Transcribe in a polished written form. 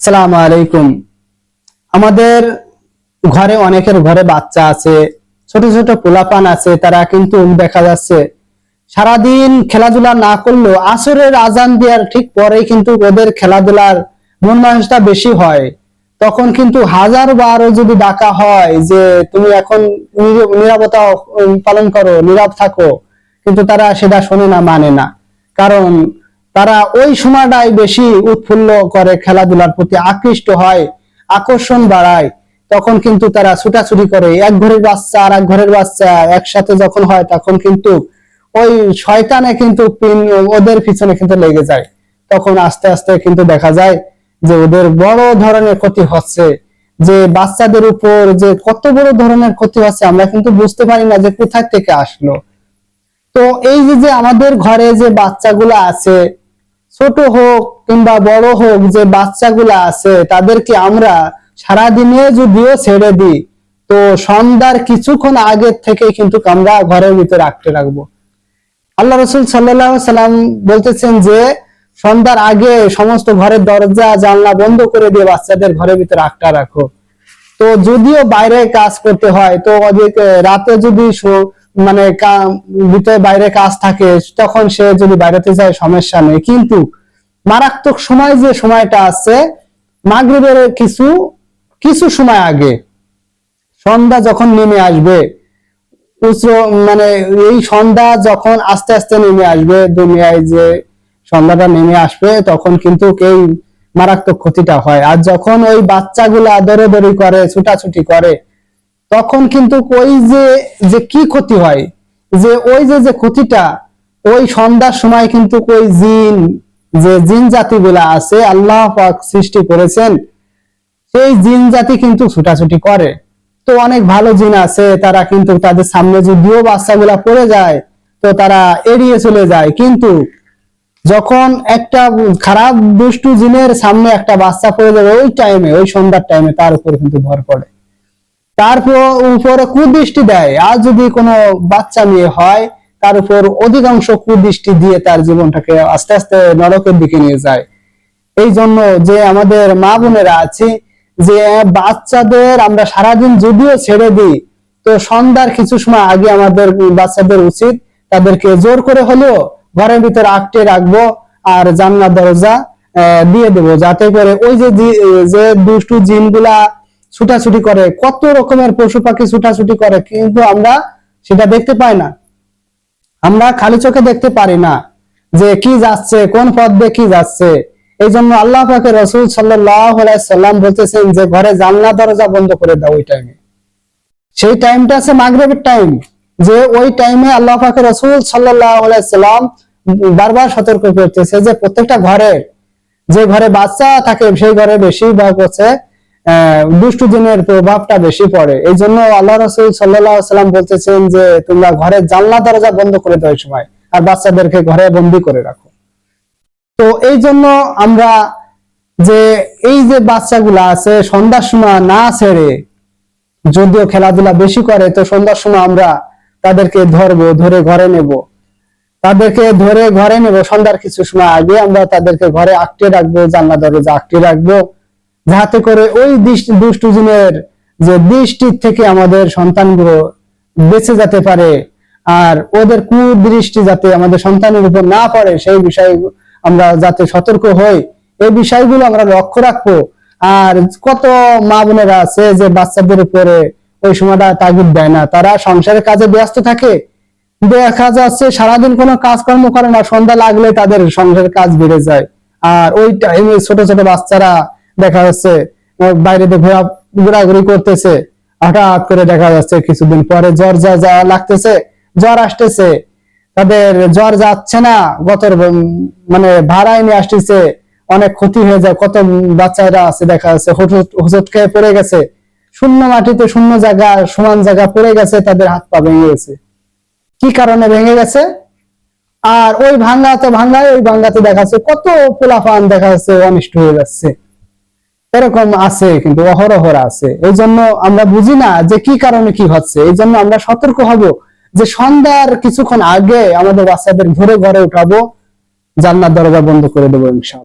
আসসালামু আলাইকুম। আমাদের ঘরে অনেকের ঘরে বাচ্চা আছে, ছোট ছোট পোলাপান আছে, তারা কিন্তু দেখা যাচ্ছে সারাদিন খেলাধুলা না করলেও আসরের আজান দেওয়ার ঠিক পরেই কিন্তু ওদের খেলাধুলার মন মানসিকতা বেশি হয়। তখন কিন্তু হাজার বারও যদি ডাকা হয় যে তুমি এখন নীরবতা পালন করো, নীরব থাকো, কিন্তু তারা সেটা শোনে না, মানে না। কারণ তারা ওই সময়টাই বেশি উৎফুল্ল করে, খেলাধুলার প্রতি আকৃষ্ট হয়, আকর্ষণ বাড়ায়। তখন কিন্তু তারা ছুটাছুটি করে, এক ঘরের বাচ্চা আর এক ঘরের বাচ্চা একসাথে যখন হয় তখন কিন্তু ওই শয়তানে কিন্তু ওদের পিছনে কিন্তু লেগে যায়। তখন আস্তে আস্তে কিন্তু দেখা যায় যে ওদের বড় ধরনের ক্ষতি হচ্ছে, যে বাচ্চাদের উপর যে কত বড় ধরনের ক্ষতি হচ্ছে আমরা কিন্তু বুঝতে পারি না যে কোথায় থেকে আসলো। তো এই যে আমাদের ঘরে যে বাচ্চাগুলো আছে, ছোট হোক কিংবা বড় হোক, যে বাচ্চাগুলো আছে তাদেরকে আমরা সারাদিনে যদিও ছেড়ে দিই, তো সন্ধ্যার কিছুক্ষণ আগে থেকে কিন্তু আমরা ঘরের ভিতরে আটকে রাখবো। আল্লাহ রাসূল সাল্লাল্লাহু আলাইহি সাল্লাম বলতেছেন যে সন্ধ্যার আগে সমস্ত ঘরের দরজা জানলা বন্ধ করে দিয়ে বাচ্চাদের ঘরের ভিতরে আটকে রাখো। তো যদিও বাইরে কাজ করতে হয়, তো রাতে যদি মানে ভিতরে বাইরে কাজ থাকে তখন সে যদি বাইরেতে যায় সমস্যা নেই, কিন্তু মারাত্মক সময় যে সময়টা আছে মাগরিবের কিছু সময় আগে, সন্ধ্যা যখন নেমে আসবে, মানে এই সন্ধ্যা যখন আস্তে আস্তে নেমে আসবে দুনিয়ায়, যে সন্ধ্যাটা নেমে আসবে তখন কিন্তু এই মারাত্মক ক্ষতিটা হয়। আর যখন ওই বাচ্চাগুলা দৌড়াদৌড়ি করে, ছুটাছুটি করে, তখন কিন্তু ওই যে কি ক্ষতি হয়, যে ওই যে ক্ষতিটা ওই সন্ধ্যার সময় কিন্তু ওই জিন জাতিগুলা আছে আল্লাহ পাক সৃষ্টি করেছেন, সেই জিন জাতি কিন্তু ছুটাছুটি করে। তো অনেক ভালো জিন আছে, তারা কিন্তু তাদের সামনে যদিও বাচ্চাগুলা পড়ে যায় তো তারা এড়িয়ে চলে যায়, কিন্তু যখন একটা খারাপ দুষ্টু জিনের সামনে একটা বাচ্চা পড়ে যাবে ওই টাইমে, ওই সন্ধ্যার টাইমে তার উপর কিন্তু ভর পড়ে, তারপর উপরে কুদৃষ্টি দেয়। আর যদি কোনো বাচ্চা মেয়ে হয় তার উপর অধিকাংশ কুদৃষ্টি দিয়ে তার জীবনটাকে আস্তে আস্তে নরকের দিকে নিয়ে যায়। এই জন্য যে আমাদের মা বোনেরা আছে, যে বাচ্চাদের আমরা সারাদিন যদিও ছেড়ে দিই, তো সন্ধ্যার কিছু সময় আগে আমাদের বাচ্চাদের উচিত তাদেরকে জোর করে হলেও ঘরের ভিতরে আটকে রাখবো আর জানলা দরজা দিয়ে দেবো, যাতে করে ওই যে দুষ্টু জিনগুলা ছুটাছুটি করে, কত রকমের পশু পাখি ছুটাছুটি করে, কিন্তু আমরা সেটা দেখতে পাই না, আমরা খালি চোখে দেখতে পারি না যে কি যাচ্ছে, কোন পথ দিয়ে কি যাচ্ছে। এই জন্য আল্লাহ পাকের রাসূল সাল্লাল্লাহু আলাইহি সাল্লাম বলতেছেন যে ঘরে জানলা দরজা বন্ধ করে দাও ওই টাইমে। সেই টাইমটা আছে মাগরিবের টাইম, যে ওই টাইমে আল্লাহ পাকের রাসূল সাল্লাল্লাহু আলাইহি সাল্লাম বারবার সতর্ক করতেছে যে প্রত্যেকটা ঘরে, যে ঘরে বাচ্চা থাকে সেই ঘরে বেশিরভাগ হচ্ছে দুষ্টু জিনের প্রভাবটা বেশি পড়ে। এই জন্য আল্লাহ রাসূল সাল্লাল্লাহু আলাইহি সাল্লাম বলতেছেন যে তোমরা ঘরের জানলা দরজা বন্ধ করে দাও সময়, আর বাচ্চাদেরকে ঘরে বন্দি করে রাখো। তো এই জন্য আমরা যে এই যে বাচ্চাগুলা আছে সন্ধ্যার সময় না ছেড়ে, যদিও খেলাধুলা বেশি করে, তো সন্ধ্যার সময় আমরা তাদেরকে ধরবো, ধরে ঘরে নেব, তাদেরকে ধরে ঘরে নেব। সন্ধ্যার কিছু সময় আগে আমরা তাদেরকে ঘরে আটকে রাখবো, জানলা দরজা আটকে রাখবো, যাতে করে ওই দুষ্টু জিনের যে দৃষ্টির থেকে আমাদের সন্তানগুলো বেঁচে যেতে পারে, আর ওদের কুদৃষ্টি যাতে আমাদের সন্তানের উপর না পড়ে সেই বিষয়ে আমরা যাতে সতর্ক হই, এই বিষয়গুলো আমরা লক্ষ্য রাখবো। আর কত মা বোনেরা আছে যে বাচ্চাদের উপরে ওই সময়টা তাগিদ দেয় না, তারা সংসারের কাজে ব্যস্ত থাকে, দেখা যাচ্ছে সারাদিন কোনো কাজকর্ম করে না, সন্ধ্যা লাগলে তাদের সংসারের কাজ বেড়ে যায়। আর ওই টাইমে ছোট ছোট বাচ্চারা দেখা যাচ্ছে বাইরেতে ঘোরাঘুরি করতেছে, হঠাৎ করে দেখা যাচ্ছে কিছুদিন পরে জ্বর যা লাগতেছে, জ্বর আসতেছে, তাদের জ্বর যাচ্ছে না, মানে ভাড়ায় নিয়ে আসতেছে, অনেক ক্ষতি হয়ে যায়। কত বাচ্চারা আছে দেখা যাচ্ছে হোঁচট খেয়ে পড়ে গেছে, শূন্য মাটিতে শূন্য জায়গা সমান জায়গা পড়ে গেছে, তাদের হাত পা ভেঙে গেছে। কি কারণে ভেঙে গেছে? আর ওই ভাঙ্গাতে দেখা যাচ্ছে কত পোলাপান দেখা যাচ্ছে অনিষ্ট হয়ে যাচ্ছে। এরকম আছে, কিন্তু অহরহর আছে। এই জন্য আমরা বুঝি না যে কি কারণে কি হচ্ছে। এই জন্য আমরা সতর্ক হব যে সন্ধ্যার কিছুক্ষণ আগে আমাদের বাচ্চাদের ঘরে ঘরে উঠাবো, জানলার দরজা বন্ধ করে দেবো ইনশাআল্লাহ।